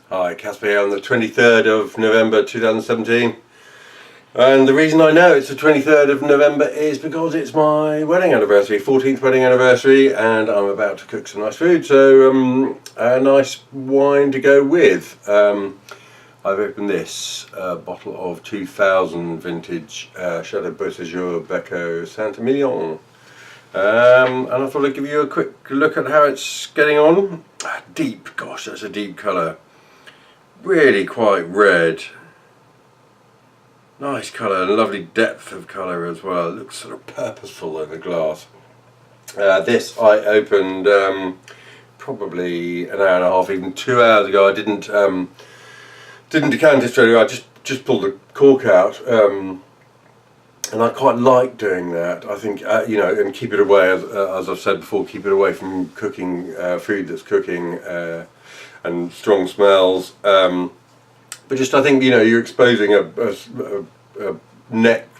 Hi, Caspar here on the 23rd of November 2017. And the reason I know it's the 23rd of November is because it's my wedding anniversary, 14th wedding anniversary, and I'm about to cook some nice food, so a nice wine to go with. I've opened this bottle of 2000 vintage Château Beau Séjour Bécot Saint Emilion. And I thought I'd give you a quick look at how it's getting on. Deep, gosh, that's a deep colour. Really quite red. Nice colour and lovely depth of colour as well. It looks sort of purposeful in the glass. This I opened probably an hour and a half, even 2 hours ago. I didn't decant it straight away. I just pulled the cork out, and I quite like doing that. I think you know, and keep it away, as I've said before, keep it away from cooking food that's cooking and strong smells. But just, I think, you know, you're exposing a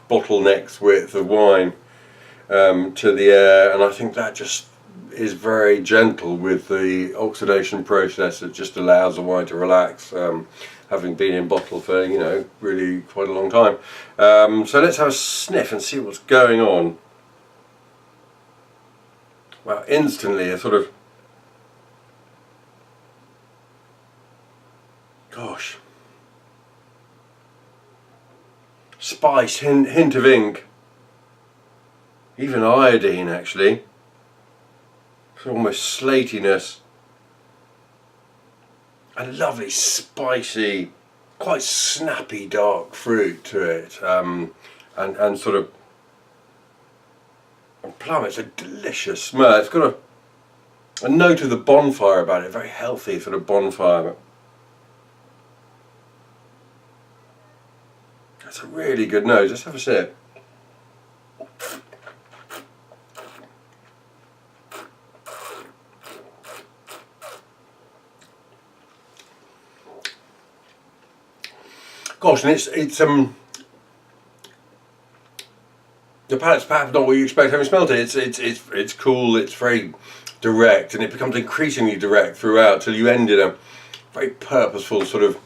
bottleneck's width of wine to the air, and I think that just is very gentle with the oxidation process. That just allows the wine to relax, having been in bottle for, you know, really quite a long time. So let's have a sniff and see what's going on. Well, instantly a sort of, gosh, spice, hint of ink, even iodine actually. It's almost slatiness. A lovely spicy, quite snappy dark fruit to it, and sort of plum. It's a delicious smell. It's got a note of the bonfire about it, very healthy sort of bonfire. That's a really good nose. Let's have a sip. Gosh, and it's the palate's perhaps not what you expect having smelled it. It's cool. It's very direct, and it becomes increasingly direct throughout till you end in a very purposeful sort of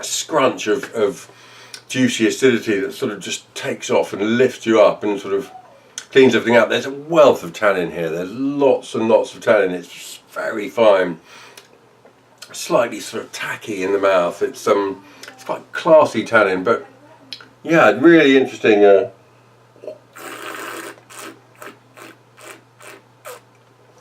scrunch of juicy acidity that sort of just takes off and lifts you up and sort of cleans everything up. There's a wealth of tannin here. There's lots and lots of tannin. It's very fine, slightly sort of tacky in the mouth. It's quite classy tannin, but yeah, really interesting.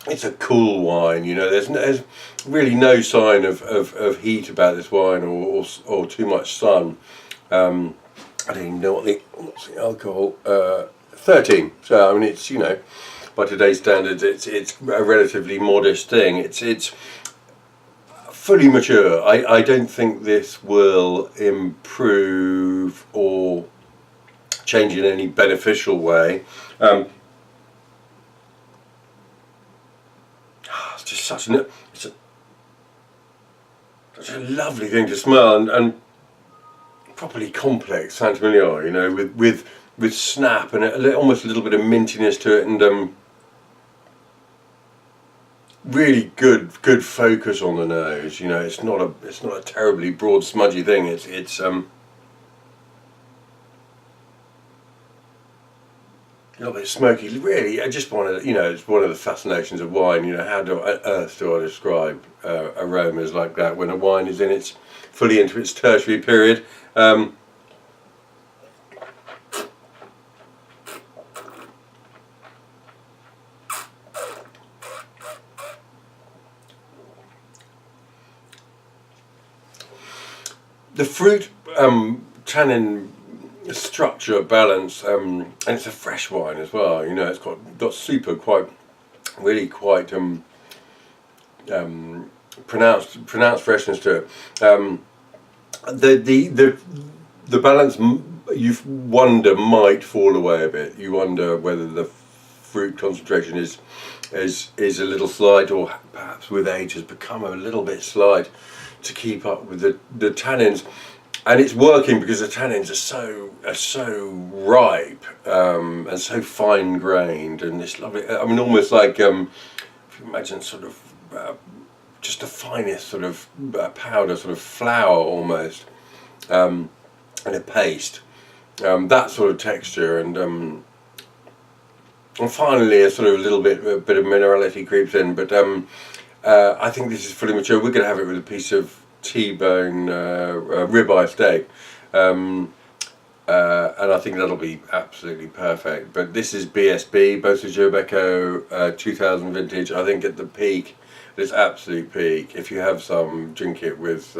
It's a cool wine, you know. There's really no sign of heat about this wine or too much sun. I don't even know what's the alcohol. 13. So I mean, it's, you know, by today's standards, it's a relatively modest thing. It's fully mature. I don't think this will improve or change in any beneficial way. It's just such a lovely thing to smell, and properly complex Saint Emilion, you know, with snap and almost a little bit of mintiness to it, and really good focus on the nose. You know, it's not a terribly broad smudgy thing. It's a little bit smoky. Really, I just wanted, you know, it's one of the fascinations of wine. You know, how on earth do I describe aromas like that when a wine is in its fully into its tertiary period? The fruit tannin structure balance, and it's a fresh wine as well. You know, it's got super really quite pronounced freshness to it. The balance, you wonder, might fall away a bit. You wonder whether the fruit concentration is a little slight, or perhaps with age has become a little bit slight to keep up with the tannins. And it's working because the tannins are so ripe and so fine grained, and it's lovely. I mean, almost like if you imagine sort of just the finest sort of powder, sort of flour almost, and a paste. That sort of texture, and finally a sort of a bit of minerality creeps in. But I think this is fully mature. We're going to have it with a piece of T-bone ribeye steak, and I think that'll be absolutely perfect. But this is BSB, Beau Séjour Bécot, 2000 vintage. I think at the peak, at its absolute peak, if you have some, drink it with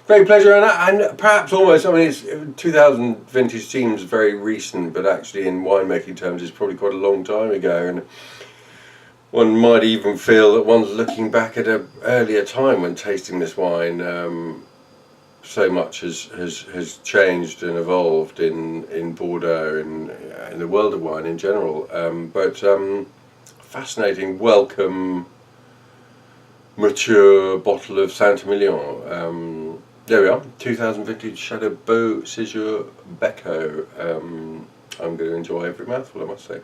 great pleasure, and perhaps almost, I mean, it's 2000 vintage seems very recent, but actually in winemaking terms it's probably quite a long time ago, and one might even feel that one's looking back at an earlier time when tasting this wine. So much has changed and evolved in Bordeaux and in the world of wine in general, but fascinating, welcome, mature bottle of Saint-Emilion. There we are, 2000 vintage Château Beau Séjour Bécot. I'm going to enjoy every mouthful, I must say.